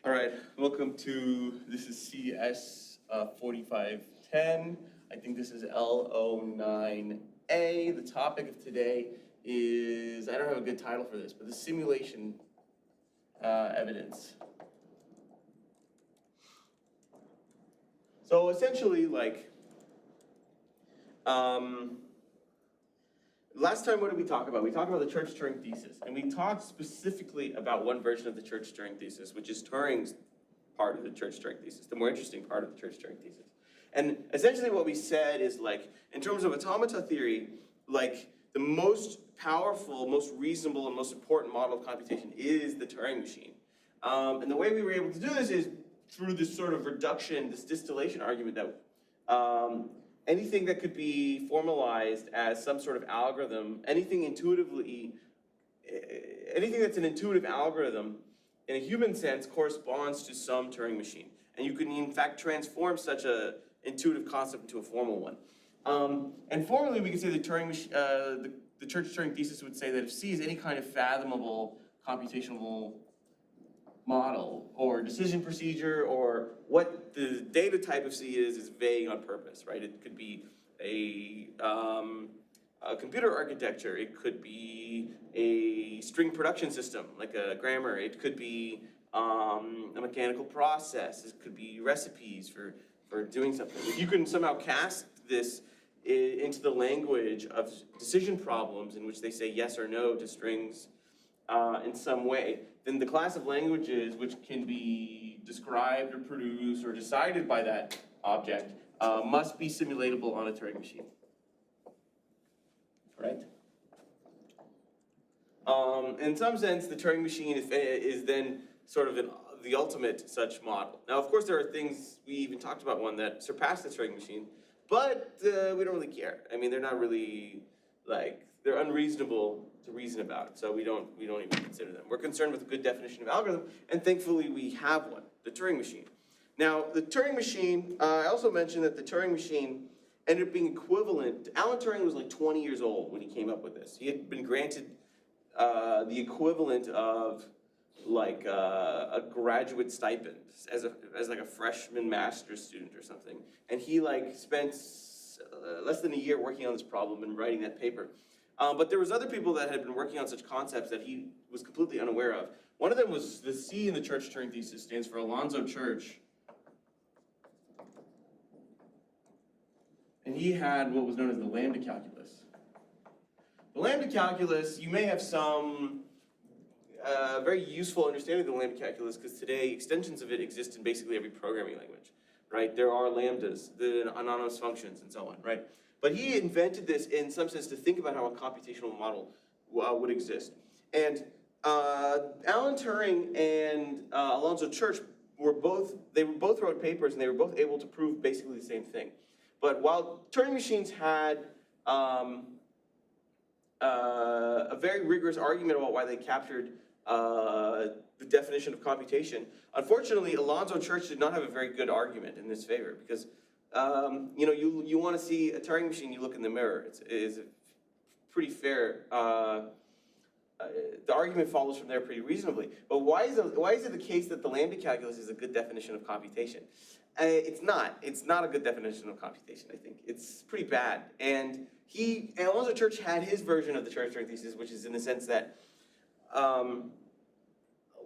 All right, welcome to, this is CS4510. I think this is L09A. The topic of today is, I don't have a good title for this, but the simulation evidence. So essentially, last time what did we talk about? We talked about the Church-Turing thesis, and we talked specifically about one version of the Church-Turing thesis, which is Turing's part of the Church-Turing thesis, the more interesting part of the Church-Turing thesis. And essentially what we said is, in terms of automata theory, the most powerful, most reasonable, and most important model of computation is the Turing machine. And the way we were able to do this is through this sort of reduction, this distillation argument that anything that could be formalized as some sort of algorithm, anything that's an intuitive algorithm in a human sense corresponds to some Turing machine. And you can in fact transform such an intuitive concept into a formal one. And formally we could say the Church-Turing thesis would say that if C is any kind of fathomable computational model or decision procedure, or what the data type of C is vague on purpose, right? It could be a computer architecture, it could be a string production system, like a grammar, it could be a mechanical process, it could be recipes for doing something. If you can somehow cast this into the language of decision problems in which they say yes or no to strings in some way, then the class of languages which can be described or produced or decided by that object must be simulatable on a Turing machine, right? In some sense, the Turing machine is then sort of the ultimate such model. Now, of course, there are things, we even talked about one that surpassed the Turing machine, but we don't really care. I mean, they're not really, they're unreasonable to reason about, so we don't even consider them. We're concerned with a good definition of algorithm, and thankfully we have one, the Turing machine. Now, the Turing machine, I also mentioned that the Turing machine ended up being equivalent. Alan Turing was 20 years old when he came up with this. He had been granted the equivalent of a graduate stipend as a freshman master's student or something. And he spent less than a year working on this problem and writing that paper. But there was other people that had been working on such concepts that he was completely unaware of. One of them was the C in the Church-Turing thesis stands for Alonzo Church. And he had what was known as the lambda calculus. The lambda calculus, you may have some very useful understanding of the lambda calculus, because today extensions of it exist in basically every programming language, right? There are lambdas, the anonymous functions, and so on, right? But he invented this in some sense to think about how a computational model would exist. And Alan Turing and Alonzo Church both wrote papers, and they were both able to prove basically the same thing. But while Turing machines had a very rigorous argument about why they captured the definition of computation, unfortunately, Alonzo Church did not have a very good argument in this favor, because you want to see a Turing machine, you look in the mirror. It's pretty fair. The argument follows from there pretty reasonably. But why is it the case that the lambda calculus is a good definition of computation? It's not. It's not a good definition of computation, I think. It's pretty bad. And Alonzo Church had his version of the Church-Turing thesis, which is in the sense that while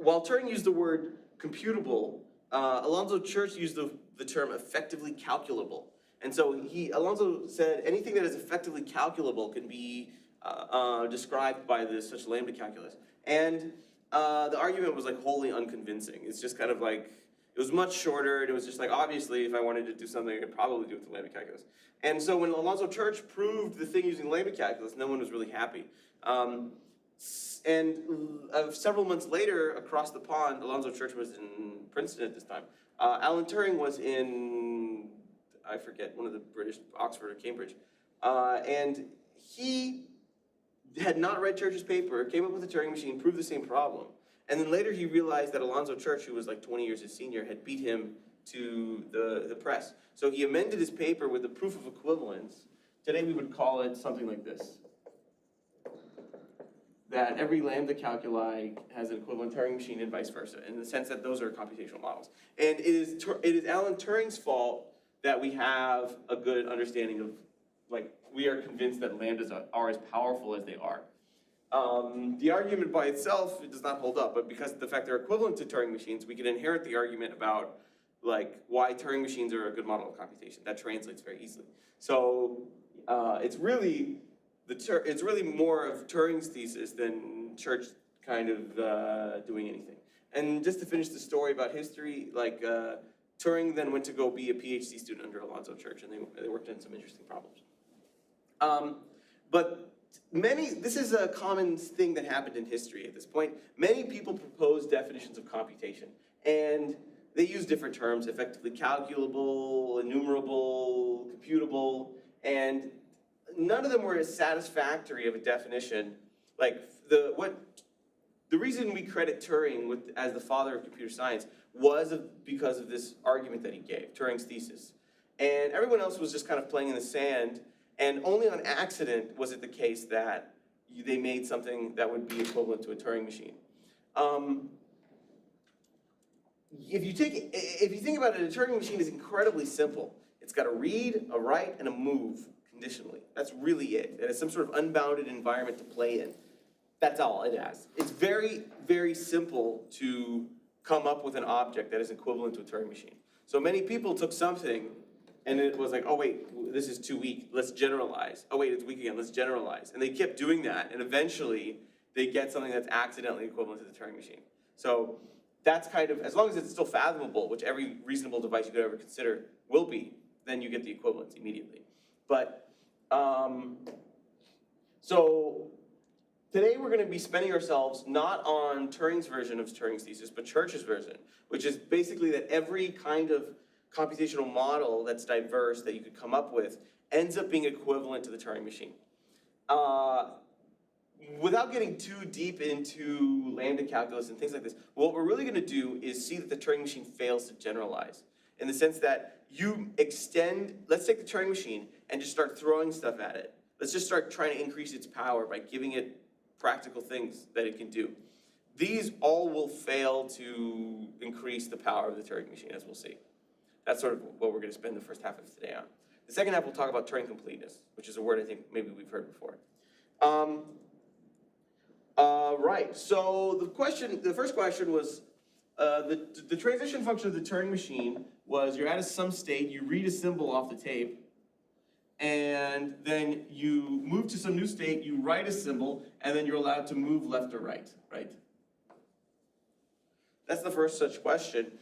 Turing used the word computable, Alonzo Church used the term effectively calculable. And so Alonzo said anything that is effectively calculable can be described by such lambda calculus. And the argument was wholly unconvincing. It's just kind of it was much shorter, and it was just obviously if I wanted to do something, I could probably do it with the lambda calculus. And so when Alonzo Church proved the thing using lambda calculus, no one was really happy. And several months later, across the pond, Alonzo Church was in Princeton at this time. Alan Turing was in, I forget, one of the British, Oxford or Cambridge. And he had not read Church's paper, came up with a Turing machine, proved the same problem. And then later he realized that Alonzo Church, who was 20 years his senior, had beat him to the press. So he amended his paper with the proof of equivalence. Today we would call it something like this. that every lambda calculi has an equivalent Turing machine and vice versa, in the sense that those are computational models. And it is Alan Turing's fault that we have a good understanding of, like, we are convinced that lambdas are as powerful as they are. The argument by itself, it does not hold up, but because of the fact they're equivalent to Turing machines, we can inherit the argument about, like, why Turing machines are a good model of computation. That translates very easily. So it's really more of Turing's thesis than Church kind of doing anything. And just to finish the story about history, like Turing then went to go be a PhD student under Alonzo Church, and they worked on some interesting problems. But this is a common thing that happened in history at this point. Many people proposed definitions of computation, and they use different terms, effectively calculable, enumerable, computable, and none of them were as satisfactory of a definition. Like the reason we credit Turing as the father of computer science was because of this argument that he gave, Turing's thesis. And everyone else was just kind of playing in the sand, and only on accident was it the case that they made something that would be equivalent to a Turing machine. If you think about it, a Turing machine is incredibly simple. It's got a read, a write, and a move conditionally. That's really it. And it's some sort of unbounded environment to play in. That's all it has. It's very, very simple to come up with an object that is equivalent to a Turing machine. So many people took something and it was like, oh wait, this is too weak, let's generalize. Oh wait, it's weak again, let's generalize. And they kept doing that, and eventually they get something that's accidentally equivalent to the Turing machine. So that's kind of, as long as it's still fathomable, which every reasonable device you could ever consider will be, then you get the equivalence immediately. But, so today we're going to be spending ourselves not on Turing's version of Turing's thesis, but Church's version, which is basically that every kind of computational model that's diverse that you could come up with ends up being equivalent to the Turing machine. Without getting too deep into lambda calculus and things like this, what we're really going to do is see that the Turing machine fails to generalize, in the sense that you extend, let's take the Turing machine and just start throwing stuff at it. Let's just start trying to increase its power by giving it practical things that it can do. These all will fail to increase the power of the Turing machine, as we'll see. That's sort of what we're going to spend the first half of today on. The second half, we'll talk about Turing completeness, which is a word I think maybe we've heard before. Right, so the first question was, the transition function of the Turing machine was you're at some state, you read a symbol off the tape, and then you move to some new state, you write a symbol, and then you're allowed to move left or right, right? That's the first such question.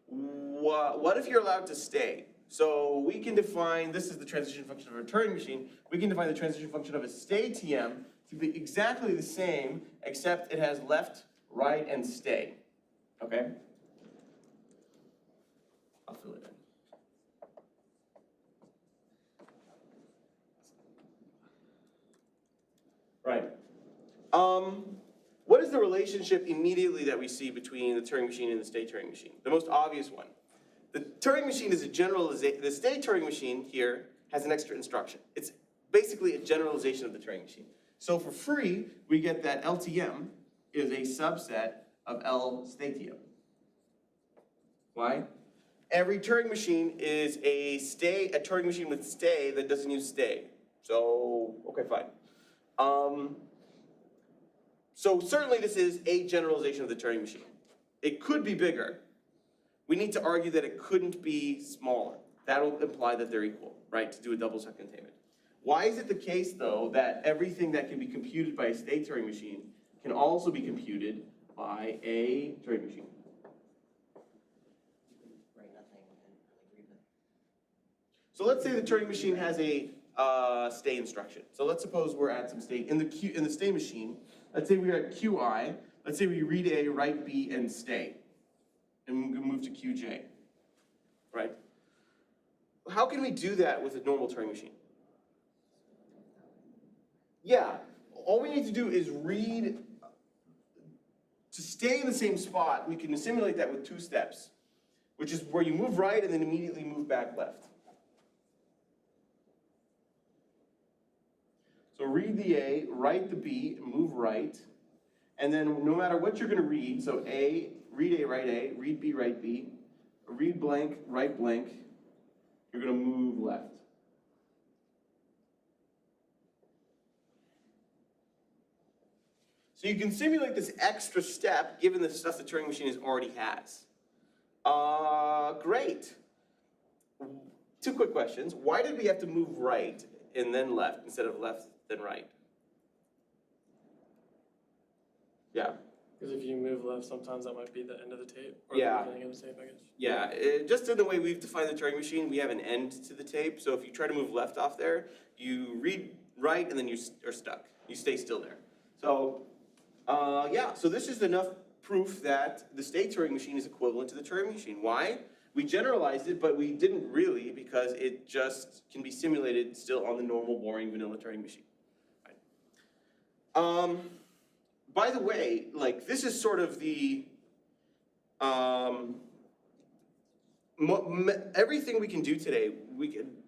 What if you're allowed to stay? So we can define, this is the transition function of a Turing machine, we can define the transition function of a stay TM to be exactly the same, except it has left, right, and stay, okay? I'll fill it in. Right. What is the relationship immediately that we see between the Turing machine and the state Turing machine? The most obvious one. The Turing machine is a generalization. The state Turing machine here has an extra instruction. It's basically a generalization of the Turing machine. So for free, we get that LTM is a subset of L state TM. Why? Every Turing machine is a Turing machine with stay that doesn't use stay. So, okay, fine. So certainly this is a generalization of the Turing machine. It could be bigger. We need to argue that it couldn't be smaller. That'll imply that they're equal, right, to do a double set containment. Why is it the case, though, that everything that can be computed by a state Turing machine can also be computed by a Turing machine? So let's say the Turing machine has a stay instruction. So let's suppose we're at some state in the stay machine. Let's say we're at QI. Let's say we read A, write B, and stay. And we move to QJ, right? How can we do that with a normal Turing machine? Yeah, all we need to do is read, to stay in the same spot, we can simulate that with 2 steps, which is where you move right and then immediately move back left. So read the A, write the B, move right, and then no matter what you're gonna read, so A, read A, write A, read B, write B, read blank, write blank, you're gonna move left. So you can simulate this extra step given the stuff the Turing machine already has. Great. Two quick questions. Why did we have to move right and then left instead of left then right? Yeah. Because if you move left, sometimes that might be the end of the tape. Or Yeah. the beginning of the tape, I guess. Yeah, just in the way we've defined the Turing machine, we have an end to the tape. So if you try to move left off there, you read right and then you are stuck. You stay still there. So, yeah, so this is enough proof that the state Turing machine is equivalent to the Turing machine. Why? We generalized it, but we didn't really because it just can be simulated still on the normal, boring, vanilla Turing machine. Right. By the way, like this is sort of the, everything we can do today,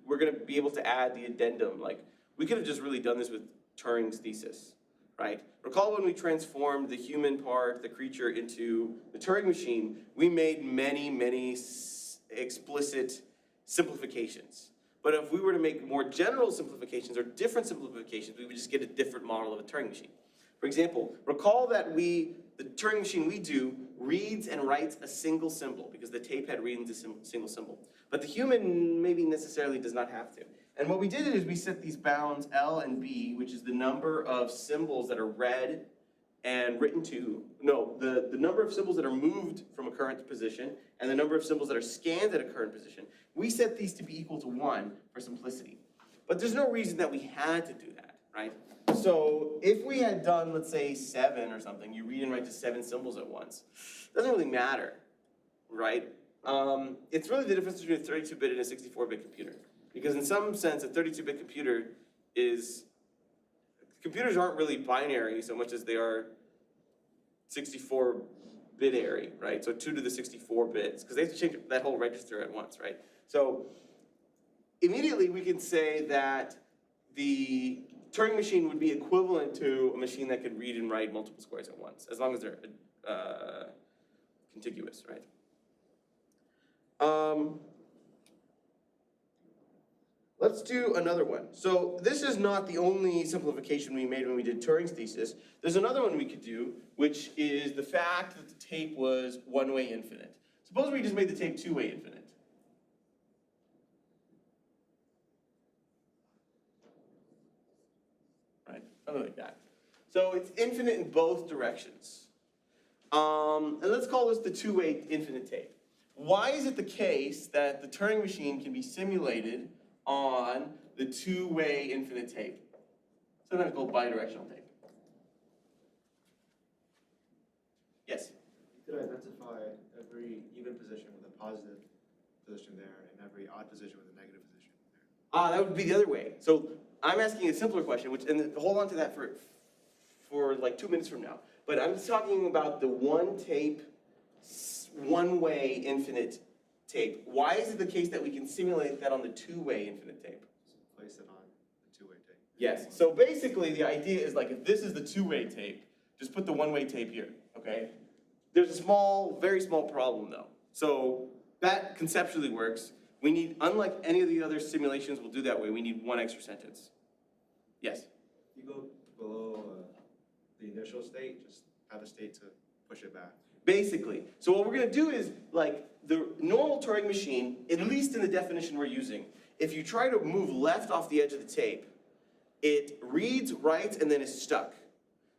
we're gonna be able to add the addendum. Like we could have just really done this with Turing's thesis, right? Recall when we transformed the human part, the creature, into the Turing machine, we made many, many explicit simplifications. But if we were to make more general simplifications or different simplifications, we would just get a different model of a Turing machine. For example, recall that the Turing machine we do reads and writes a single symbol because the tape had reads a single symbol. But the human maybe necessarily does not have to. And what we did is we set these bounds L and B, which is the number of symbols that are read and written to, the number of symbols that are moved from a current position and the number of symbols that are scanned at a current position. We set these to be equal to 1 for simplicity. But there's no reason that we had to do that, right? So if we had done, let's say 7 or something, you read and write to 7 symbols at once, it doesn't really matter, right? It's really the difference between a 32-bit and a 64-bit computer. Because in some sense, a 32-bit computer is, computers aren't really binary so much as they are 64-bitary, right? So 2 to the 64 bits, because they have to change that whole register at once, right? So immediately we can say that the Turing machine would be equivalent to a machine that could read and write multiple squares at once, as long as they're contiguous, right? Let's do another one. So this is not the only simplification we made when we did Turing's thesis. There's another one we could do, which is the fact that the tape was one-way infinite. Suppose we just made the tape two-way infinite. Right, something like that. So it's infinite in both directions. And let's call this the two-way infinite tape. Why is it the case that the Turing machine can be simulated on the two-way infinite tape, sometimes called bidirectional tape? Yes? You could identify every even position with a positive position there and every odd position with a negative position there. That would be the other way. So I'm asking a simpler question, and hold on to that for like 2 minutes from now. But I'm talking about the one tape, one-way infinite tape. Why is it the case that we can simulate that on the two-way infinite tape? So place it on the two-way tape. Yes, so basically the idea is like if this is the two-way tape, just put the one-way tape here, okay? There's a small, very small problem though. So that conceptually works. We need, unlike any of the other simulations we'll do that way, we need one extra sentence. Yes? If you go below the initial state, just have a state to push it back. Basically. So what we're gonna do is, like, the normal Turing machine, at least in the definition we're using, if you try to move left off the edge of the tape, it reads, writes, and then is stuck.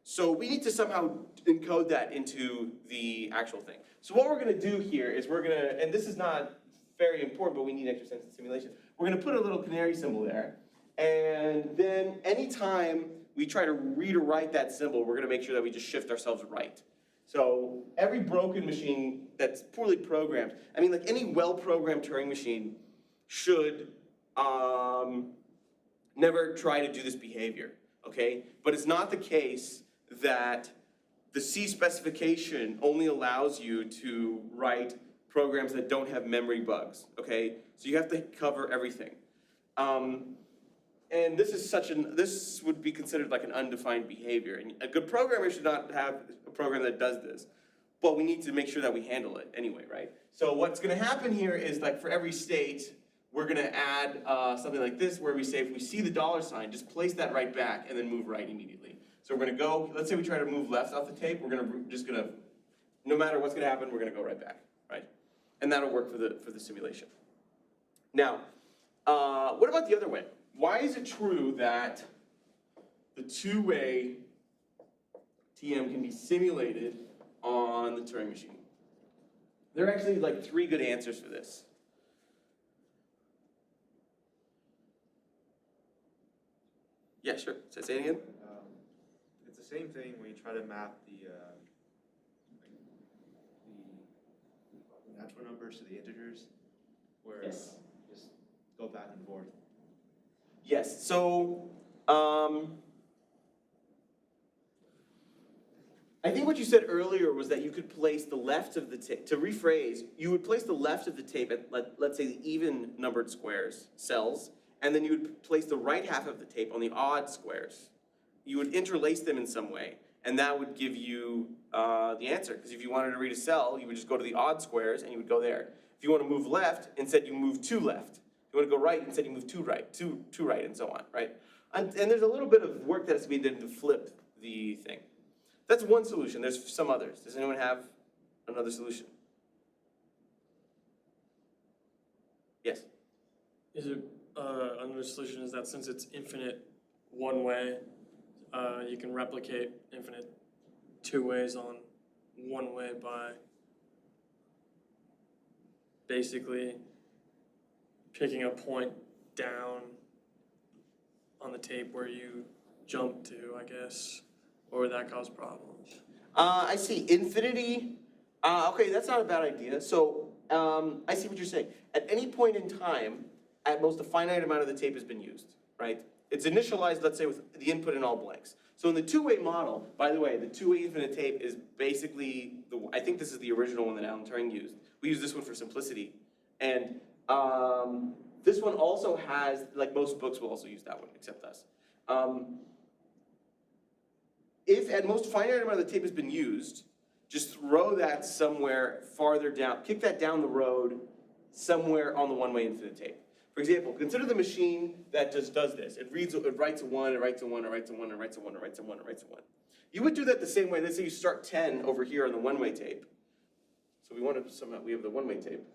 So we need to somehow encode that into the actual thing. So what we're gonna do here is we're gonna, and this is not very important, but we need extra sense in simulation. We're gonna put a little canary symbol there, and then anytime we try to read or write that symbol, we're gonna make sure that we just shift ourselves right. So every broken machine that's poorly programmed, I mean, like any well-programmed Turing machine should never try to do this behavior, okay? But it's not the case that the C specification only allows you to write programs that don't have memory bugs, okay? So you have to cover everything. And this would be considered like an undefined behavior. And a good programmer should not have a program that does this. But we need to make sure that we handle it anyway, right? So what's gonna happen here is like for every state, we're gonna add something like this where we say if we see the $sign, just place that right back and then move right immediately. So we're gonna go, let's say we try to move left off the tape, just gonna, no matter what's gonna happen, we're gonna go right back, right? And that'll work for the simulation. Now, what about the other way? Why is it true that the two-way TM can be simulated on the Turing machine? There are actually like 3 good answers for this. Yeah, sure. Say it again. It's the same thing when you try to map the natural numbers to the integers, where Yes. you just go back and forth. Yes, so, I think what you said earlier was that you could place the left of the tape, to rephrase, you would place the left of the tape at, let's say, the even numbered squares, cells, and then you would place the right half of the tape on the odd squares. You would interlace them in some way, and that would give you the answer. Because if you wanted to read a cell, you would just go to the odd squares and you would go there. If you want to move left, instead you move 2 left. If you want to go right, instead you move 2 right, two right, and so on, right? And there's a little bit of work that has to be done to flip the thing. That's one solution. There's some others. Does anyone have another solution? Yes? Is it, another solution is that since it's infinite one way, you can replicate infinite 2 ways on 1 way by basically picking a point down on the tape where you jump to, I guess, or would that cause problems? I see. Infinity. Okay, that's not a bad idea. So I see what you're saying. At any point in time, at most a finite amount of the tape has been used, right? It's initialized, let's say, with the input in all blanks. So in the two-way model, by the way, the two-way infinite tape is basically, I think this is the original one that Alan Turing used. We use this one for simplicity. And this one also has, like most books will also use that one, except us. If at most finite amount of the tape has been used, just throw that somewhere farther down, kick that down the road somewhere on the one-way infinite tape. For example, consider the machine that just does this. It writes a 1, it writes a 1, it writes a 1, it writes a 1, it writes a 1, it writes a 1. You would do that the same way. Let's say you start 10 over here on the one-way tape. So we have the one-way tape.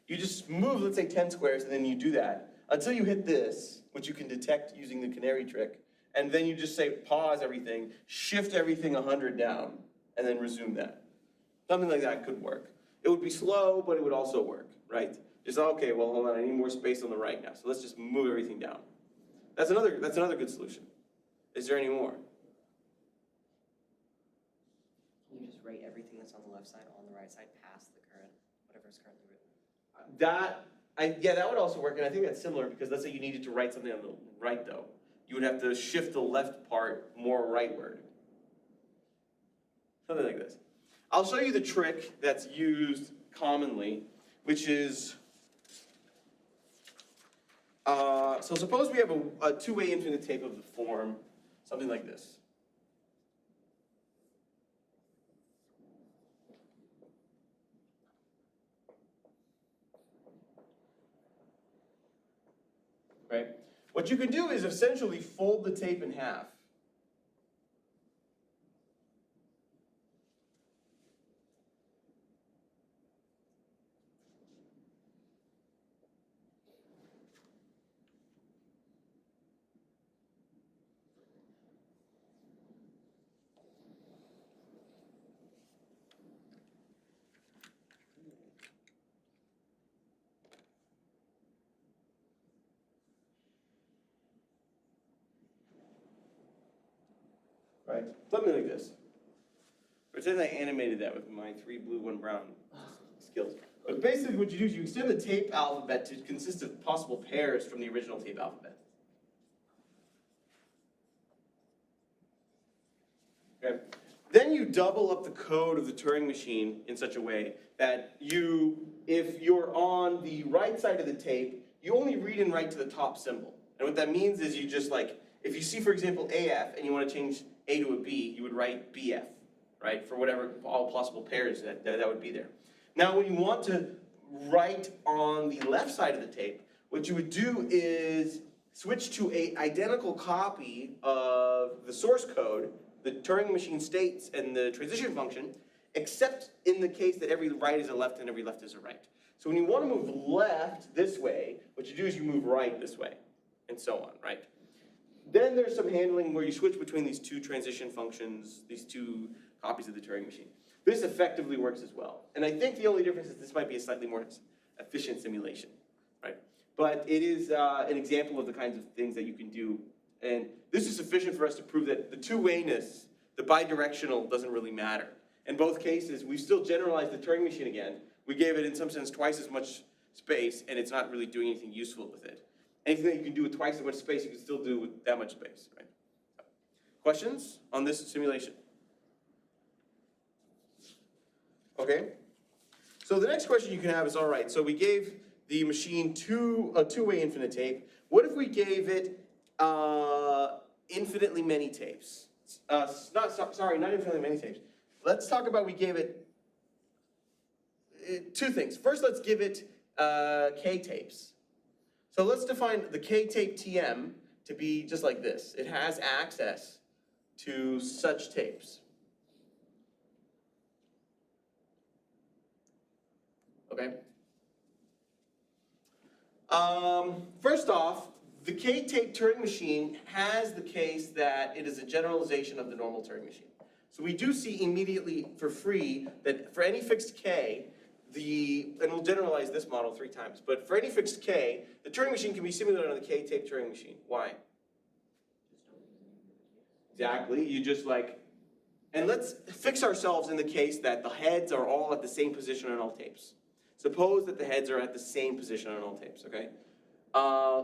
You just move, let's say 10 squares, and then you do that until you hit this, which you can detect using the canary trick. And then you just say pause everything, shift everything 100 down, and then resume that. Something like that could work. It would be slow, but it would also work, right? Just, okay, well, hold on, I need more space on the right now, so let's just move everything down. That's another good solution. Is there any more? Can you just write everything that's on the left side on the right side past the current, whatever's currently written? Yeah, that would also work, and I think that's similar, because let's say you needed to write something on the right, though. You would have to shift the left part more rightward. Something like this. I'll show you the trick that's used commonly, which is, so suppose we have a two-way infinite tape of the form, something like this. Right? What you can do is essentially fold the tape in half. Right? Something like this. Pretend I animated that with my 3 blue, 1 brown skills. But basically what you do is you extend the tape alphabet to consist of possible pairs from the original tape alphabet. Okay? Then you double up the code of the Turing machine in such a way that if you're on the right side of the tape, you only read and write to the top symbol. And what that means is you just like, if you see, for example, AF, and you want to change A to a B, you would write BF, right? For whatever, all possible pairs that would be there. Now, when you want to write on the left side of the tape, what you would do is switch to an identical copy of the source code, the Turing machine states, and the transition function, except in the case that every right is a left and every left is a right. So when you want to move left this way, what you do is you move right this way, and so on, right? Then there's some handling where you switch between these two transition functions, these two copies of the Turing machine. This effectively works as well. And I think the only difference is this might be a slightly more efficient simulation, right? But it is an example of the kinds of things that you can do. And this is sufficient for us to prove that the two-wayness, the bidirectional, doesn't really matter. In both cases, we still generalized the Turing machine again. We gave it, in some sense, twice as much space, and it's not really doing anything useful with it. Anything that you can do with twice as much space, you can still do with that much space, right? Questions on this simulation? Okay. So the next question you can have is, all right, so we gave the machine a two-way infinite tape. What if we gave it infinitely many tapes? Sorry, not infinitely many tapes. Let's talk about we gave it two things. First, let's give it K tapes. So let's define the K tape TM to be just like this. It has access to such tapes. Okay. First off, the K-tape Turing machine has the case that it is a generalization of the normal Turing machine. So we do see immediately for free that for any fixed K, and we'll generalize this model 3 times, but for any fixed K, the Turing machine can be simulated on the K-tape Turing machine. Why? Exactly, you just like, and let's fix ourselves in the case that the heads are all at the same position on all tapes. Suppose that the heads are at the same position on all tapes, okay?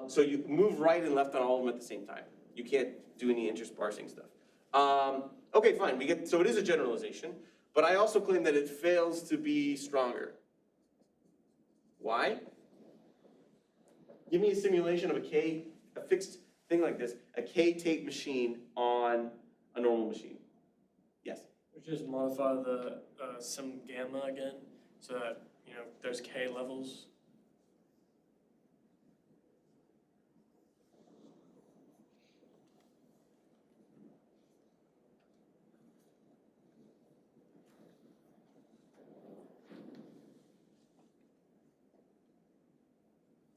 So you move right and left on all of them at the same time. You can't do any intersparsing stuff. Okay, fine, so it is a generalization, but I also claim that it fails to be stronger. Why? Give me a simulation of a fixed thing like this, a K-tape machine on a normal machine. Yes? We just modify the sim gamma again, so that, you know, there's K levels.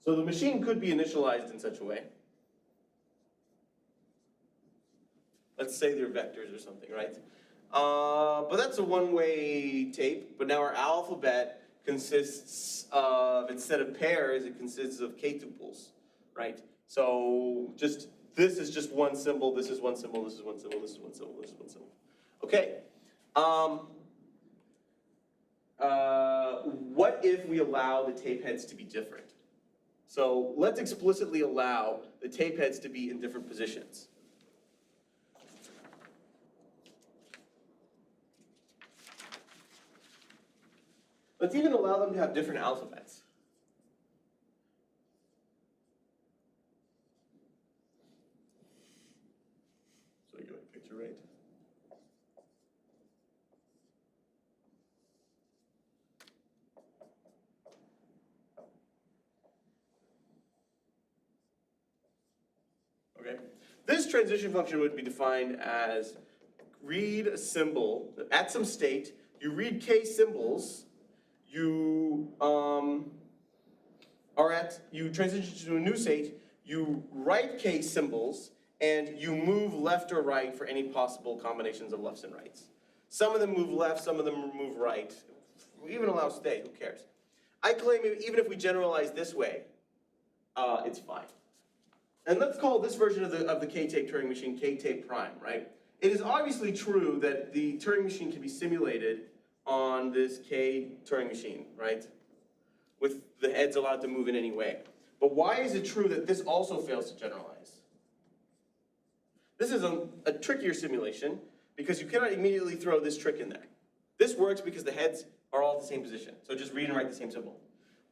So the machine could be initialized in such a way. Let's say they're vectors or something, right? But that's a one-way tape, but now our alphabet consists of, instead of pairs, it consists of k-tuples, right? So this is just one symbol, this is one symbol, this is one symbol, this is one symbol, this is one symbol. Okay. What if we allow the tape heads to be different? So let's explicitly allow the tape heads to be in different positions. Let's even allow them to have different alphabets. So you get a picture, right? Okay. This transition function would be defined as read a symbol at some state, you read k symbols, you you transition to a new state, you write k symbols, and you move left or right for any possible combinations of lefts and rights. Some of them move left, some of them move right. We even allow stay, who cares? I claim even if we generalize this way, it's fine. And let's call this version of the K-tape Turing machine K-tape prime, right? It is obviously true that the Turing machine can be simulated on this K Turing machine, right? With the heads allowed to move in any way. But why is it true that this also fails to generalize? This is a trickier simulation because you cannot immediately throw this trick in there. This works because the heads are all at the same position. So just read and write the same symbol.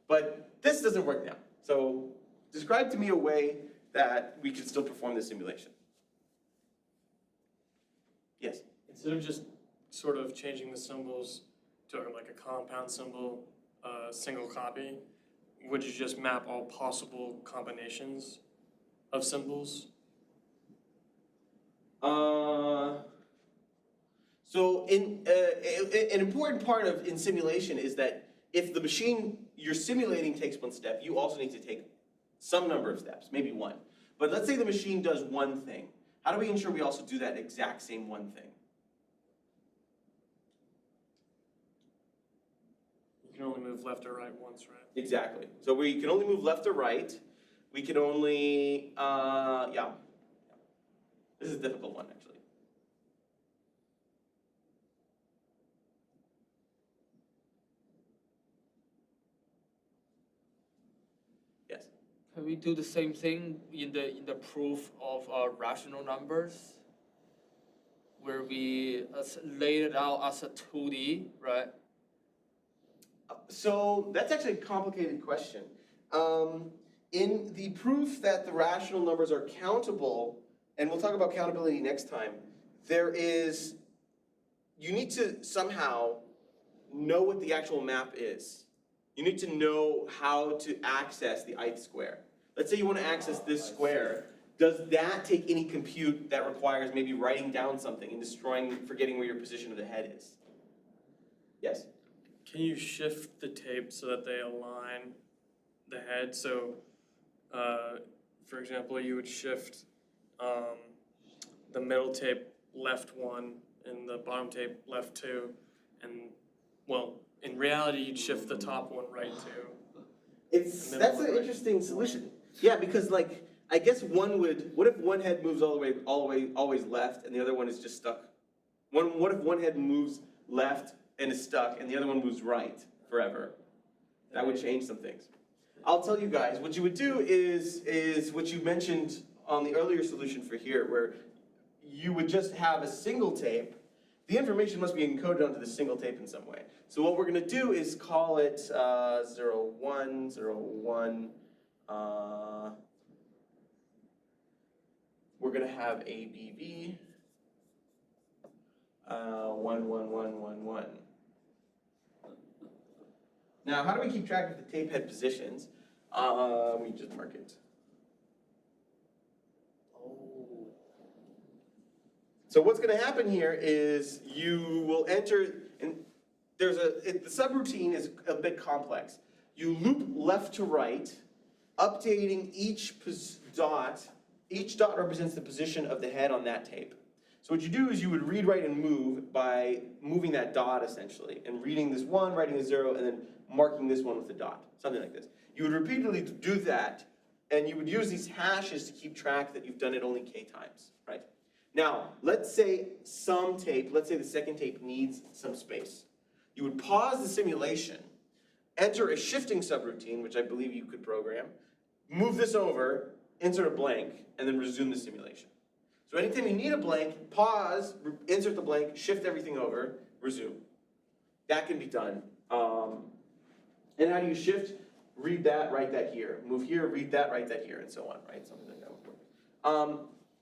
But this doesn't work now. So describe to me a way that we could still perform this simulation. Yes? Instead of just sort of changing the symbols to like a compound symbol, single copy, would you just map all possible combinations of symbols? So an important part in simulation is that if the machine you're simulating takes one step, you also need to take some number of steps, maybe one. But let's say the machine does one thing. How do we ensure we also do that exact same one thing? You can only move left or right once, right? Exactly. So we can only move left or right. We can only, yeah. This is a difficult one, actually. Yes. Can we do the same thing in the proof of rational numbers, where we laid it out as a 2D, right? So that's actually a complicated question. In the proof that the rational numbers are countable, and we'll talk about countability next time, you need to somehow know what the actual map is. You need to know how to access the ith square. Let's say you want to access this square. Does that take any compute that requires maybe writing down something and forgetting where your position of the head is? Yes? Can you shift the tape so that they align the head? So, for example, you would shift the middle tape left 1 and the bottom tape left 2, and well, in reality, you'd shift the top one right 2. That's an interesting solution. Yeah, because like I guess what if one head moves always left and the other one is just stuck? What if one head moves left and is stuck and the other one moves right forever? That would change some things. I'll tell you guys, what you would do is what you mentioned on the earlier solution for here, where you would just have a single tape. The information must be encoded onto the single tape in some way. So what we're gonna do is call it 01, 01. We're gonna have ABV 11111. Now, how do we keep track of the tape head positions? We just mark it. So what's going to happen here is you will enter, and the subroutine is a bit complex. You loop left to right, updating each dot. Each dot represents the position of the head on that tape. So what you do is you would read, write, and move by moving that dot essentially, and reading this 1, writing a 0, and then marking this one with a dot, something like this. You would repeatedly do that, and you would use these hashes to keep track that you've done it only k times, right? Now, let's say the second tape needs some space. You would pause the simulation, enter a shifting subroutine, which I believe you could program, move this over, insert a blank, and then resume the simulation. So anytime you need a blank, pause, insert the blank, shift everything over, resume. That can be done. And how do you shift? Read that, write that here. Move here, read that, write that here, and so on, right? Something like that would work.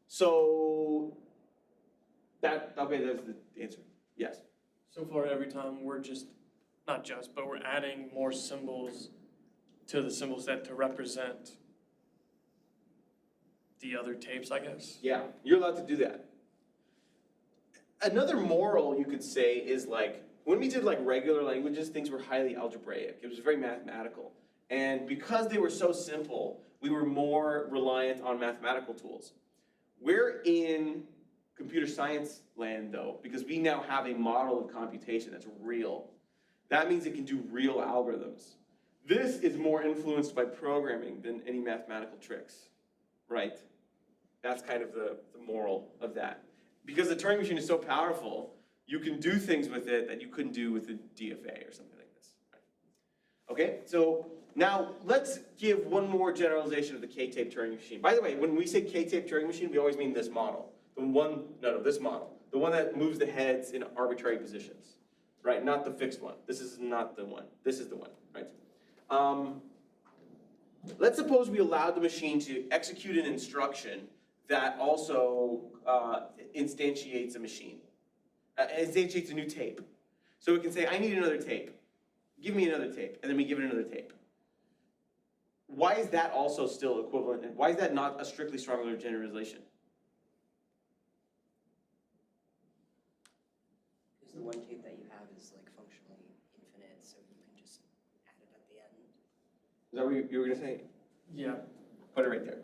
So, okay, that's the answer. Yes? So far, every time but we're adding more symbols to the symbol set to represent the other tapes, I guess. Yeah, you're allowed to do that. Another moral you could say is like, when we did like regular languages, things were highly algebraic. It was very mathematical. And because they were so simple, we were more reliant on mathematical tools. We're in computer science land though, because we now have a model of computation that's real. That means it can do real algorithms. This is more influenced by programming than any mathematical tricks, right? That's kind of the moral of that. Because the Turing machine is so powerful, you can do things with it that you couldn't do with the DFA or something like this. Okay, so now let's give one more generalization of the K-tape Turing machine. By the way, when we say K-tape Turing machine, we always mean this model. This model. The one that moves the heads in arbitrary positions, right? Not the fixed one. This is not the one. This is the one, right? let's suppose we allowed the machine to execute an instruction that also instantiates a machine, instantiates a new tape. So it can say, I need another tape. Give me another tape, and then we give it another tape. Why is that also still equivalent, and why is that not a strictly strong generalization? Because the one tape that you have is like functionally infinite, so you can just add it at the end. Is that what you were gonna say? Yeah, Put it right there.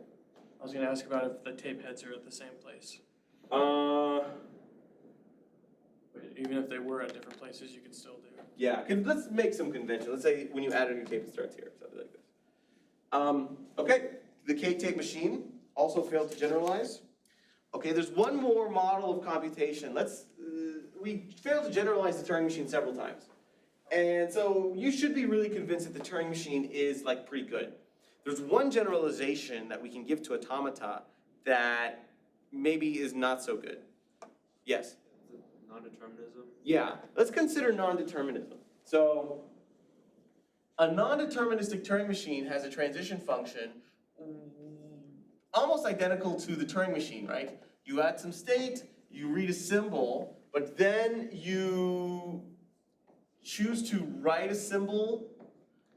I was gonna ask about if the tape heads are at the same place. But even if they were at different places, you could still do. Yeah, let's make some convention. Let's say when you add a new tape, it starts here, something like this. Okay, the K-tape machine also failed to generalize. Okay, there's one more model of computation. We failed to generalize the Turing machine several times. And so you should be really convinced that the Turing machine is like pretty good. There's one generalization that we can give to automata that maybe is not so good. Yes? Non-determinism. Yeah, let's consider non-determinism. So, a non-deterministic Turing machine has a transition function almost identical to the Turing machine, right? You add some state, you read a symbol, but then you choose to write a symbol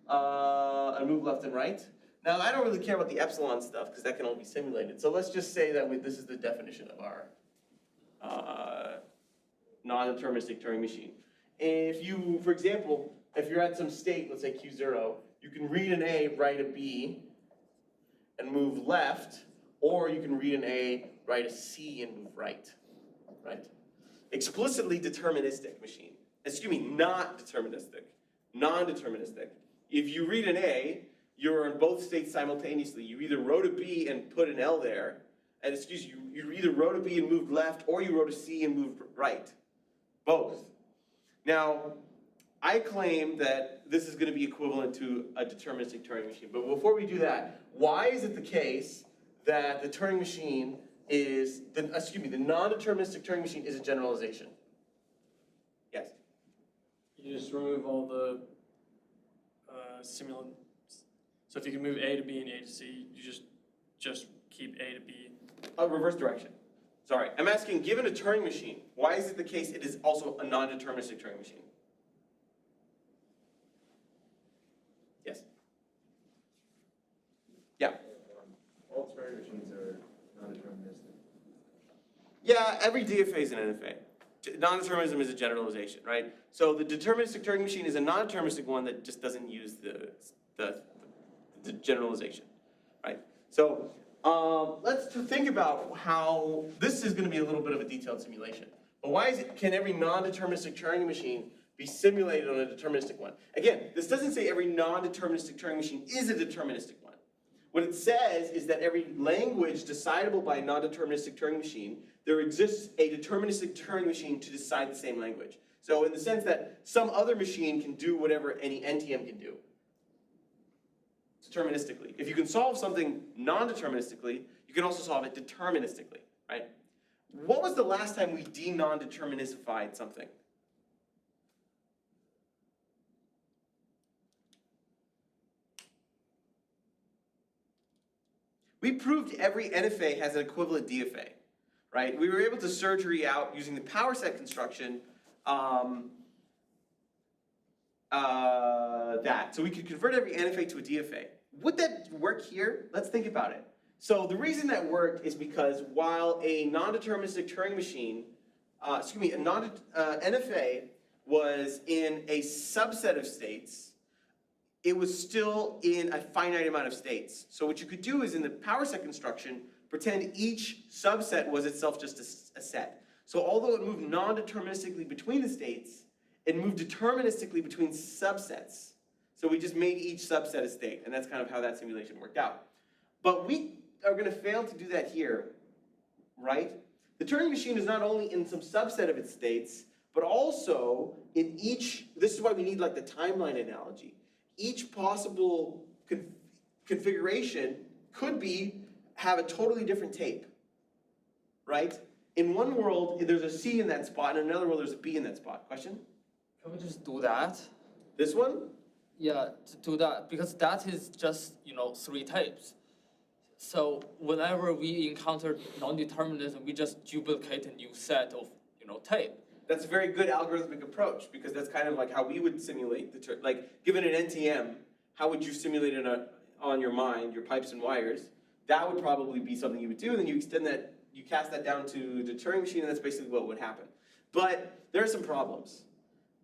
and move left and right. Now, I don't really care about the epsilon stuff because that can all be simulated. So let's just say that this is the definition of our non-deterministic Turing machine. If you, for example, if you're at some state, let's say Q0, you can read an A, write a B, and move left, or you can read an A, write a C, and move right, right? Explicitly deterministic machine. Excuse me, not deterministic, non-deterministic. If you read an A, you're in both states simultaneously. You either wrote a B and put an L there, and you either wrote a B and moved left, or you wrote a C and moved right. Both. Now, I claim that this is going to be equivalent to a deterministic Turing machine. But before we do that, why is it the case that the Turing machine is, the non-deterministic Turing machine is a generalization? Yes? You just remove all the simulant. So if you can move A to B and A to C, you just keep A to B. Reverse direction. Sorry, I'm asking, given a Turing machine, why is it the case it is also a non-deterministic Turing machine? Yes? Yeah? All Turing machines are non-deterministic. Yeah, every DFA is an NFA. Non-determinism is a generalization, right? So the deterministic Turing machine is a non-deterministic one that just doesn't use the generalization, right? So let's think about how this is going to be a little bit of a detailed simulation. But why can every non-deterministic Turing machine be simulated on a deterministic one? Again, this doesn't say every non-deterministic Turing machine is a deterministic one. What it says is that every language decidable by a non-deterministic Turing machine, there exists a deterministic Turing machine to decide the same language. So in the sense that some other machine can do whatever any NTM can do. Deterministically. If you can solve something non-deterministically, you can also solve it deterministically, right? What was the last time we de-non-deterministified something? We proved every NFA has an equivalent DFA, right? We were able to surgery out using the power set construction so we could convert every NFA to a DFA. Would that work here? Let's think about it. So the reason that worked is because while a non-deterministic Turing machine, NFA was in a subset of states, it was still in a finite amount of states. So what you could do is in the power set construction, pretend each subset was itself just a set. So although it moved non-deterministically between the states, it moved deterministically between subsets. So we just made each subset a state, and that's kind of how that simulation worked out. But we are going to fail to do that here, right? The Turing machine is not only in some subset of its states, but also in each, this is why we need like the timeline analogy. Each possible configuration could have a totally different tape, right? In one world, there's a C in that spot, and in another world, there's a B in that spot. Question? Can we just do that? This one? Yeah, to do that, because that is just, 3 tapes. So whenever we encounter non-determinism, we just duplicate a new set of, tape. That's a very good algorithmic approach, because that's kind of like how we would simulate like, given an NTM, how would you simulate it on your mind, your pipes and wires? That would probably be something you would do, and then you extend that, you cast that down to the Turing machine, and that's basically what would happen. But there are some problems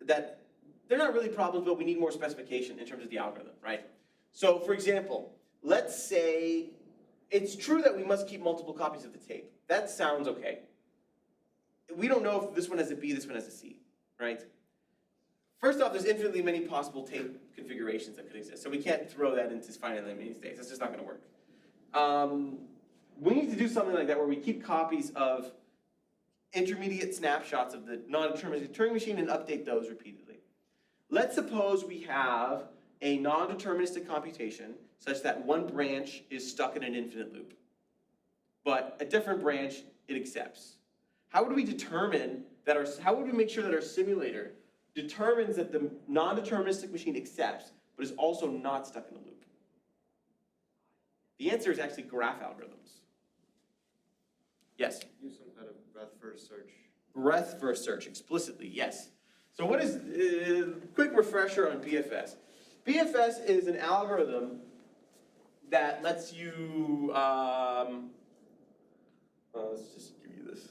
that, they're not really problems, but we need more specification in terms of the algorithm, right? So for example, let's say it's true that we must keep multiple copies of the tape. That sounds okay. We don't know if this one has a B, this one has a C, right? First off, there's infinitely many possible tape configurations that could exist, so we can't throw that into finitely many states. That's just not going to work. We need to do something like that where we keep copies of intermediate snapshots of the non-deterministic Turing machine and update those repeatedly. Let's suppose we have a non-deterministic computation such that one branch is stuck in an infinite loop, but a different branch it accepts. How would we determine that how would we make sure that our simulator determines that the non-deterministic machine accepts, but is also not stuck in a loop? The answer is actually graph algorithms. Yes? Use some kind of breadth first search. Breadth first search, explicitly, yes. So what is, quick refresher on BFS. BFS is an algorithm that lets you, let's just give you this.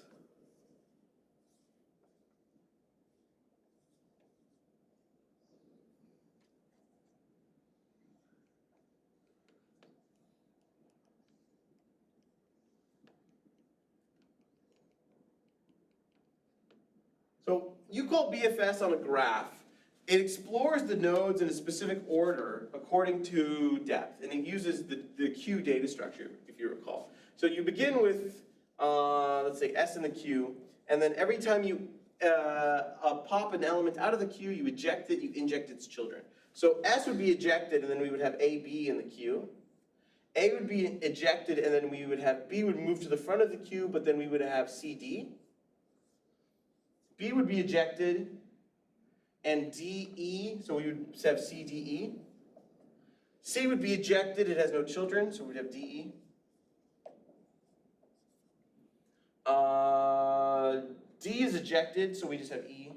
So you call BFS on a graph. It explores the nodes in a specific order according to depth, and it uses the queue data structure, if you recall. So you begin with, let's say, S in the queue, and then every time you pop an element out of the queue, you eject it, you inject its children. So S would be ejected, and then we would have A, B in the queue. A would be ejected, and then we would have, B would move to the front of the queue, but then we would have C, D. B would be ejected, and D, E, so we would have C, D, E. C would be ejected, it has no children, so we'd have D, E. D is ejected, so we just have E.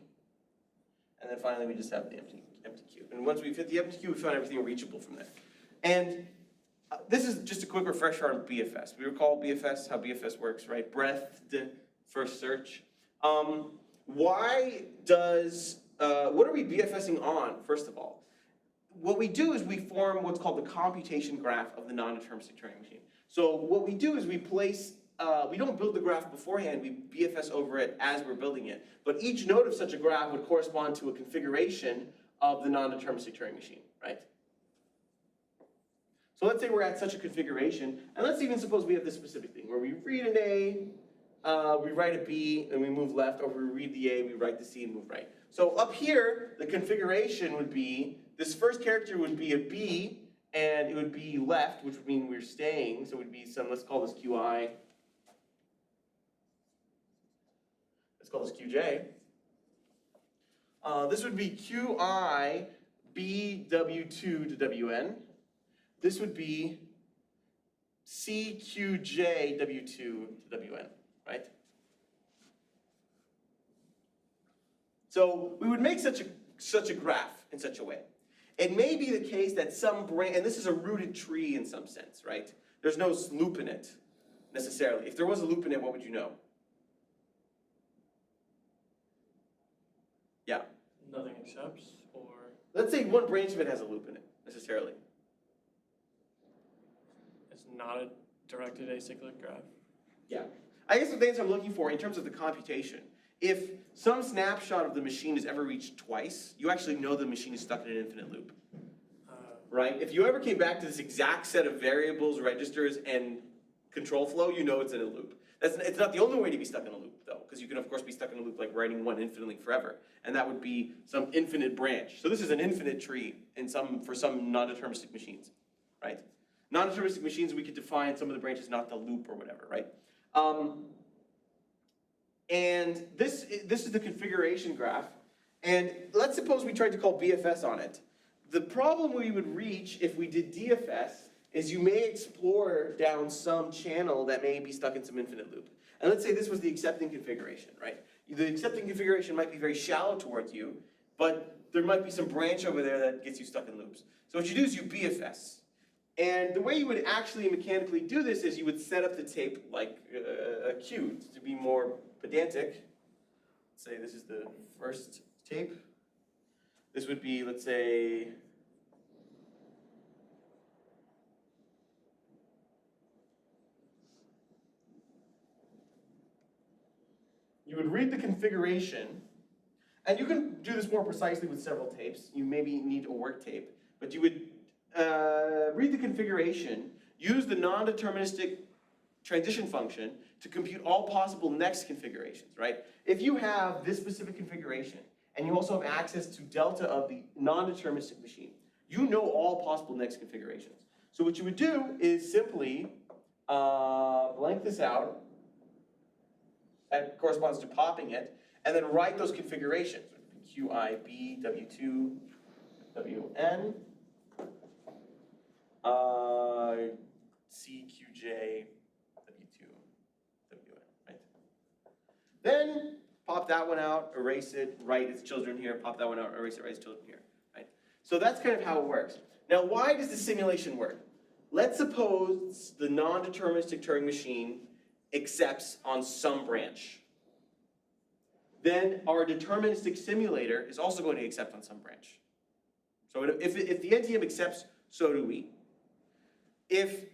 And then finally we just have the empty queue. And once we've hit the empty queue, we found everything reachable from there. And this is just a quick refresher on BFS. We recall BFS, how BFS works, right? Breadth first search. Why does, what are we BFSing on, first of all? What we do is we form what's called the computation graph of the non-deterministic Turing machine. So what we do is we place, we don't build the graph beforehand, we BFS over it as we're building it. But each node of such a graph would correspond to a configuration of the non-deterministic Turing machine, right? So let's say we're at such a configuration, and let's even suppose we have this specific thing, where we read an A, we write a B, and we move left, or we read the A, we write the C, and move right. So up here, the configuration would be, this first character would be a B, and it would be left, which would mean we're staying, so it would be some, let's call this QI. Let's call this QJ. This would be QI, BW2 to WN. This would be CQJ, W2 to WN, right? So we would make such a graph in such a way. It may be the case that some branch, and this is a rooted tree in some sense, right? There's no loop in it, necessarily. If there was a loop in it, what would you know? Yeah. Nothing accepts, or Let's say one branch of it has a loop in it, necessarily. it's not a directed acyclic graph. Yeah. I guess the things I'm looking for in terms of the computation, if some snapshot of the machine is ever reached twice, you actually know the machine is stuck in an infinite loop, right? If you ever came back to this exact set of variables, registers, and control flow, you know it's in a loop. It's not the only way to be stuck in a loop, though, because you can, of course, be stuck in a loop like writing one infinitely forever, and that would be some infinite branch. So this is an infinite tree for some non-deterministic machines, right? Non-deterministic machines, we could define some of the branches not the loop or whatever, right? And this is the configuration graph, and let's suppose we tried to call BFS on it. the problem we would reach if we did DFS is you may explore down some channel that may be stuck in some infinite loop. And let's say this was the accepting configuration, right? The accepting configuration might be very shallow towards you, but there might be some branch over there that gets you stuck in loops. So what you do is you BFS. And the way you would actually mechanically do this is you would set up the tape like a queue. To be more pedantic, let's say this is the first tape. This would be, let's say, you would read the configuration, and you can do this more precisely with several tapes. You maybe need a work tape, but you would read the configuration, use the non-deterministic transition function to compute all possible next configurations, right? If you have this specific configuration, and you also have access to delta of the non-deterministic machine, you know all possible next configurations. So what you would do is simply blank this out, that corresponds to popping it, and then write those configurations. QIB, W2, WN, CQJ, W2, WN, right? Then pop that one out, erase it, write its children here, pop that one out, erase it, write its children here, right? So that's kind of how it works. Now, why does the simulation work? Let's suppose the non-deterministic Turing machine accepts on some branch. Then our deterministic simulator is also going to accept on some branch. So if the NTM accepts, so do we. If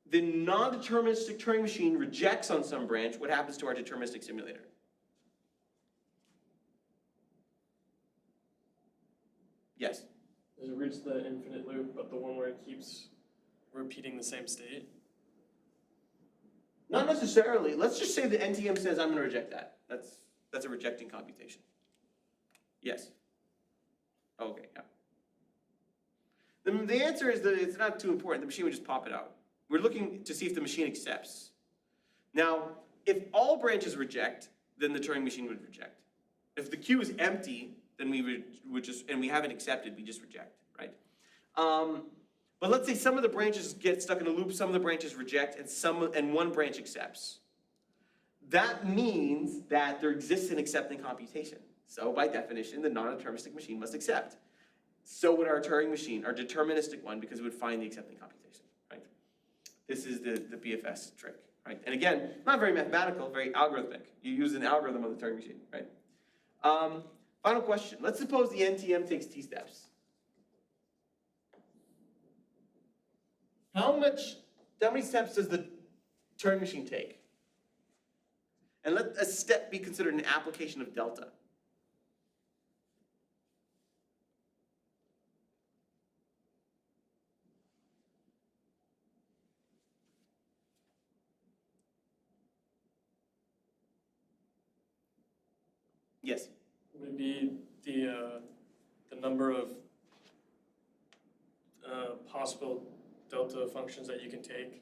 the non-deterministic Turing machine rejects on some branch, what happens to our deterministic simulator? Yes? Does it reach the infinite loop, but the one where it keeps repeating the same state? Not necessarily. Let's just say the NTM says, I'm going to reject that. That's a rejecting computation. Yes? Okay, yeah. The answer is that it's not too important. The machine would just pop it out. We're looking to see if the machine accepts. Now, if all branches reject, then the Turing machine would reject. If the queue is empty, then we would just, and we haven't accepted, we just reject, right? But let's say some of the branches get stuck in a loop, some of the branches reject, and one branch accepts. That means that there exists an accepting computation. So by definition, the non-deterministic machine must accept. So would our Turing machine, our deterministic one, because it would find the accepting computation, right? This is the BFS trick, right? And again, not very mathematical, very algorithmic. You use an algorithm on the Turing machine, right? Final question. Let's suppose the NTM takes t steps. How many steps does the Turing machine take? And let a step be considered an application of delta. Yes? Would it be the number of possible delta functions that you can take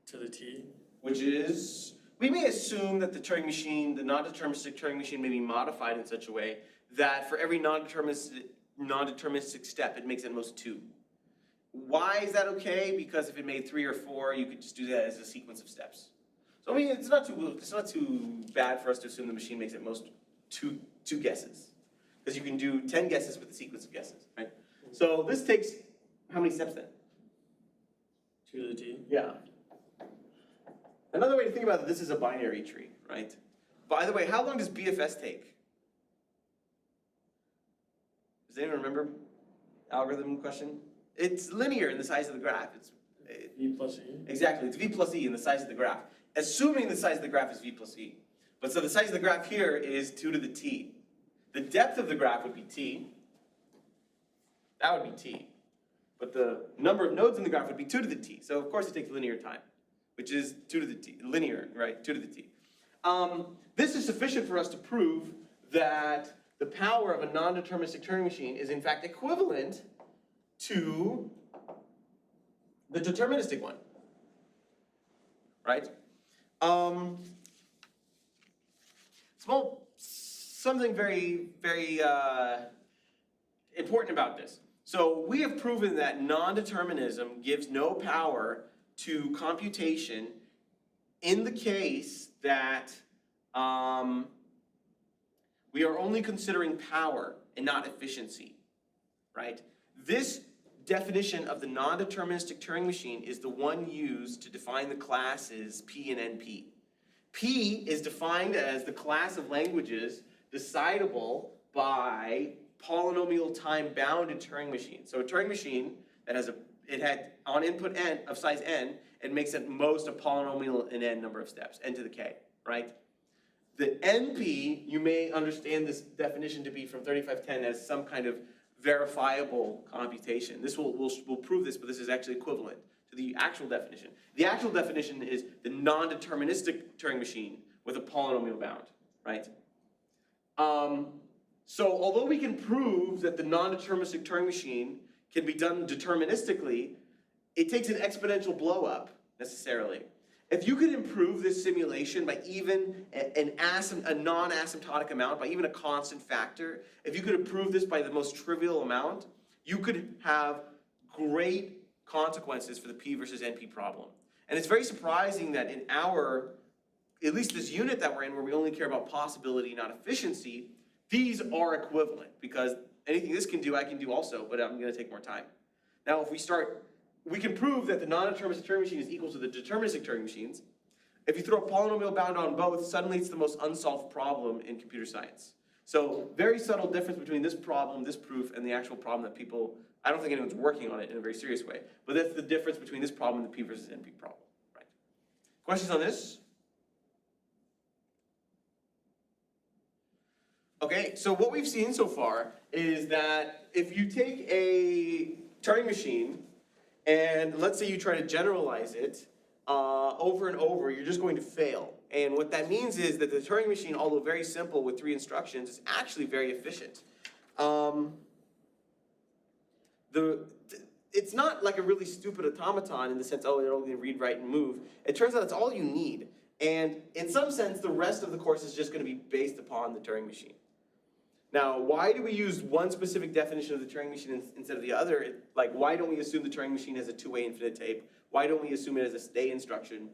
to the t? Which is, we may assume that the Turing machine, the non-deterministic Turing machine may be modified in such a way that for every non-deterministic step, it makes at most 2. Why is that okay? Because if it made 3 or 4, you could just do that as a sequence of steps. So I mean, it's not too bad for us to assume the machine makes at most two guesses. Because you can do 10 guesses with a sequence of guesses, right? So this takes, how many steps then? 2 to the t? Yeah. Another way to think about it, this is a binary tree, right? By the way, how long does BFS take? Does anyone remember algorithm question? It's linear in the size of the graph. V plus e? Exactly, it's V plus E in the size of the graph. Assuming the size of the graph is V plus E. But so the size of the graph here is 2 to the t. The depth of the graph would be t. That would be t. But the number of nodes in the graph would be 2 to the t. So of course it takes linear time, which is 2 to the t, linear, right, 2 to the t. This is sufficient for us to prove that the power of a non-deterministic Turing machine is in fact equivalent to the deterministic one, right? Something very, very important about this. So we have proven that non-determinism gives no power to computation in the case that we are only considering power and not efficiency, right? This definition of the non-deterministic Turing machine is the one used to define the classes P and NP. P is defined as the class of languages decidable by polynomial time-bounded Turing machines. So a Turing machine that has it had on input n of size n, it makes at most a polynomial in n number of steps, n to the k, right? The NP, you may understand this definition to be from 3510 as some kind of verifiable computation. This will prove this, but this is actually equivalent to the actual definition. The actual definition is the non-deterministic Turing machine with a polynomial bound, right? So although we can prove that the non-deterministic Turing machine can be done deterministically, it takes an exponential blow up necessarily. If you could improve this simulation by even a non-asymptotic amount, by even a constant factor, if you could improve this by the most trivial amount, you could have great consequences for the P versus NP problem. And it's very surprising that in our, at least this unit that we're in, where we only care about possibility, not efficiency, these are equivalent, because anything this can do, I can do also, but I'm gonna take more time. Now, if we can prove that the non-deterministic Turing machine is equal to the deterministic Turing machines. If you throw a polynomial bound on both, suddenly it's the most unsolved problem in computer science. So very subtle difference between this problem, this proof, and the actual problem that people, I don't think anyone's working on it in a very serious way, but that's the difference between this problem and the P versus NP problem, right? Questions on this? Okay, so what we've seen so far is that if you take a Turing machine and let's say you try to generalize it over and over, you're just going to fail. And what that means is that the Turing machine, although very simple with 3 instructions, is actually very efficient. It's not like a really stupid automaton in the sense, oh, it only read, write, and move. It turns out it's all you need. And in some sense, the rest of the course is just going to be based upon the Turing machine. Now, why do we use one specific definition of the Turing machine instead of the other? Like, why don't we assume the Turing machine has a two-way infinite tape? Why don't we assume it has a stay instruction?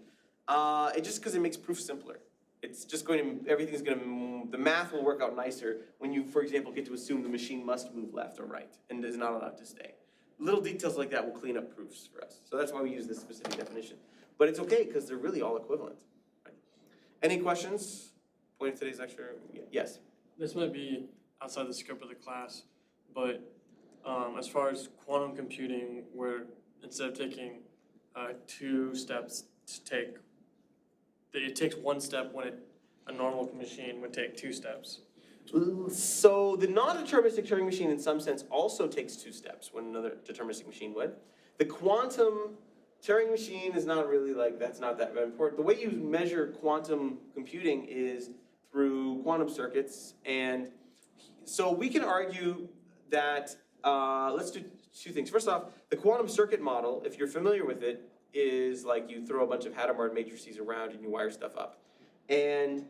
It's just because it makes proof simpler. It's just going to, everything's going to, the math will work out nicer when you, for example, get to assume the machine must move left or right and is not allowed to stay. Little details like that will clean up proofs for us. So that's why we use this specific definition. But it's okay because they're really all equivalent. Right? Any questions? Point of today's lecture? Yes? This might be outside the scope of the class, but as far as quantum computing, where instead of taking 2 steps to take, it takes 1 step when a normal machine would take 2 steps. So the non-deterministic Turing machine in some sense also takes 2 steps when another deterministic machine would. The quantum Turing machine is not really like, that's not that important. The way you measure quantum computing is through quantum circuits, and so we can argue that, let's do 2 things. First off, the quantum circuit model, if you're familiar with it, is like you throw a bunch of Hadamard matrices around and you wire stuff up. And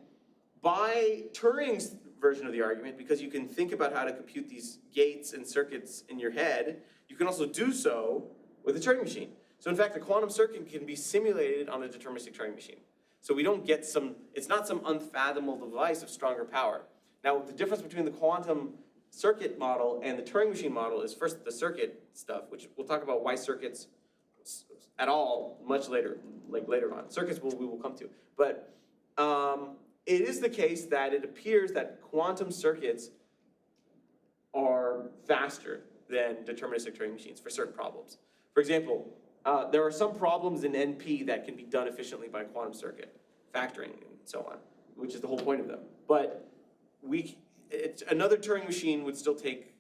by Turing's version of the argument, because you can think about how to compute these gates and circuits in your head, you can also do so with a Turing machine. So in fact, the quantum circuit can be simulated on a deterministic Turing machine. So we don't get it's not some unfathomable device of stronger power. Now, the difference between the quantum circuit model and the Turing machine model is first the circuit stuff, which we'll talk about why circuits at all much later, like later on. Circuits we will come to. But it is the case that it appears that quantum circuits are faster than deterministic Turing machines for certain problems. For example, there are some problems in NP that can be done efficiently by a quantum circuit, factoring and so on, which is the whole point of them. But another Turing machine would still take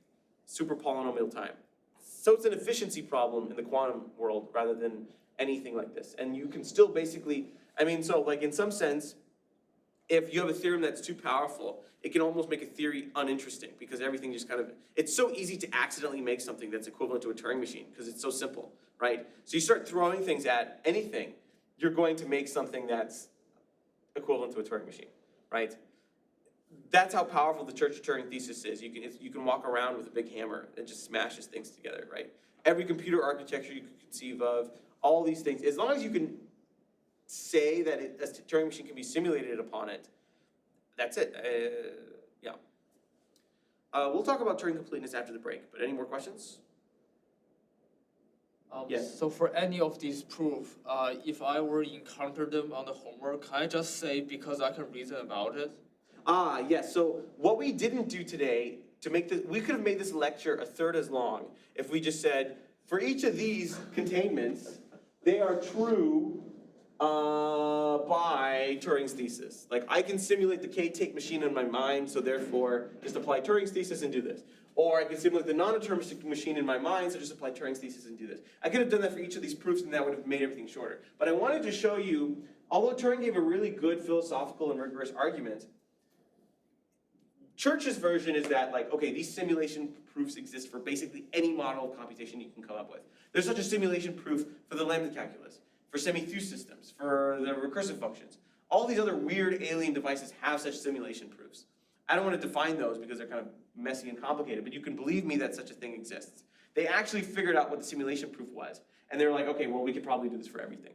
super polynomial time. So it's an efficiency problem in the quantum world rather than anything like this. And you can still basically, so like in some sense, if you have a theorem that's too powerful, it can almost make a theory uninteresting because everything just kind of, it's so easy to accidentally make something that's equivalent to a Turing machine because it's so simple, right? So you start throwing things at anything, you're going to make something that's equivalent to a Turing machine, right? that's how powerful the Church-Turing thesis is. You can walk around with a big hammer and just smashes things together, right? Every computer architecture you could conceive of, all these things, as long as you can say that a Turing machine can be simulated upon it, that's it. Yeah. We'll talk about Turing completeness after the break, but any more questions? Yes. So for any of these proof, if I were to encounter them on the homework, can I just say because I can reason about it? Yes, so what we didn't do today, we could have made this lecture a third as long if we just said, for each of these containments, they are true by Turing's thesis. Like, I can simulate the K-tape machine in my mind, so therefore, just apply Turing's thesis and do this. Or I can simulate the non-deterministic machine in my mind, so just apply Turing's thesis and do this. I could have done that for each of these proofs, and that would have made everything shorter. But I wanted to show you, although Turing gave a really good philosophical and rigorous argument, Church's version is that, like, okay, these simulation proofs exist for basically any model of computation you can come up with. There's such a simulation proof for the lambda calculus, for semi-thew systems, for the recursive functions. All these other weird alien devices have such simulation proofs. I don't want to define those because they're kind of messy and complicated, but you can believe me that such a thing exists. They actually figured out what the simulation proof was, and they're like, okay, well, we could probably do this for everything,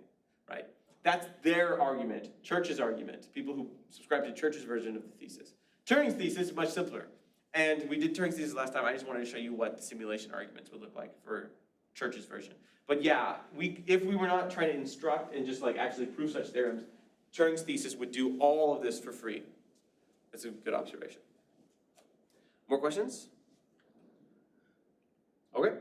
right? That's their argument, Church's argument, people who subscribe to Church's version of the thesis. Turing's thesis is much simpler, and we did Turing's thesis last time. I just wanted to show you what the simulation arguments would look like for Church's version. But yeah, if we were not trying to instruct and just like actually prove such theorems, Turing's thesis would do all of this for free. That's a good observation. More questions? Okay.